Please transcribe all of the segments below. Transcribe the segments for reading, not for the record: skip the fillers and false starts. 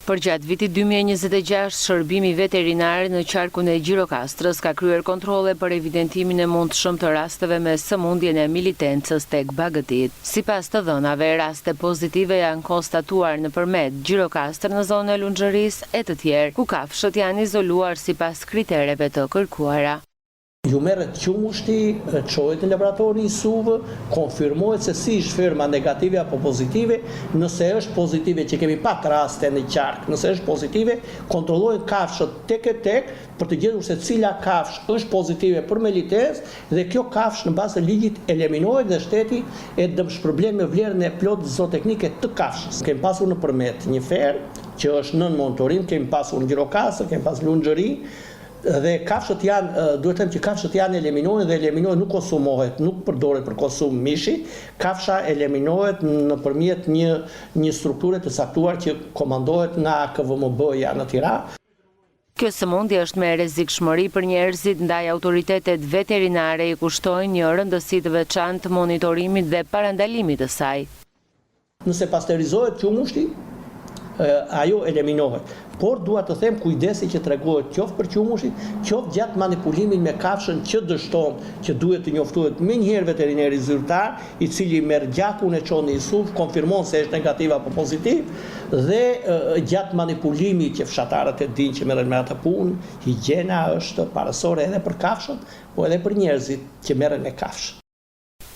Përgjatë vitit 2026, shërbimi veterinar në qarkun e Gjirokastrës ka kryer kontrolle për evidentimin e mundshëm të rasteve me sëmundjen e militencës tek bagëtit. Sipas të dhënave, raste pozitive janë konstatuar nëpërmjet Gjirokastrë në zonën e Lunxhërisë e të tjerë, ku kafshët janë izoluar sipas kritereve të kërkuara. Ju merret qumushti, çohet në laboratorin i SUV, konfirmohet se si është ferma negative apo pozitive. Nëse është pozitive, që kemi pak raste në qark, nëse është pozitive, kontrollohet kafshët tek e tek për të gjetur se cila kafshë është pozitive për militencë dhe kjo kafshë në bazë të ligjit eliminohet dhe shteti e dëmshpërblen me vlerën e plot zooteknike të kafshës. Kemi pasur nëpërmjet një fermë që është nën monitorim, kemi pasur në Gjirokastrë, kemi pasur Lunxhëri. Dhe kafshët janë, duhet të them që kafshët janë eliminohen dhe eliminohet nuk konsumohet, nuk përdoret për konsum mishi, kafsha eliminohet nëpërmjet një strukture të saktuar që komandohet nga KVMB-ja në Tiranë. Kjo sëmundje është me rrezikshmëri për njerëzit, ndaj autoritetet veterinare i kushtojnë një rëndësi të veçantë të monitorimit dhe parandalimit të saj. Nëse pasterizohet qumushti, ajo eliminohet. Por dua të them kujdesi që tregohet qoftë për qumushit, qoftë gjatë manipulimin me kafshën që dështon, që duhet të njoftuhet menjëherë veterineri zyrtar, i cili merr gjakun e çon në SUV, konfirmon se është negativ apo pozitiv, dhe gjatë manipulimit që fshatarët e dinë që merren me atë punë, higjiena është parasore edhe për kafshët, po edhe për njerëzit që merren me kafshë.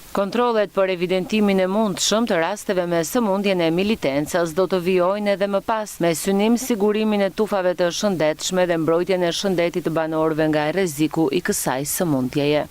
Kontrollet për evidentimin e mundshëm të rasteve me sëmundjen e militencës do të vijojnë edhe më pas, me synim sigurimin e tufave të shëndetshme dhe mbrojtjen e shëndetit të banorëve nga rreziku i kësaj sëmundjeje.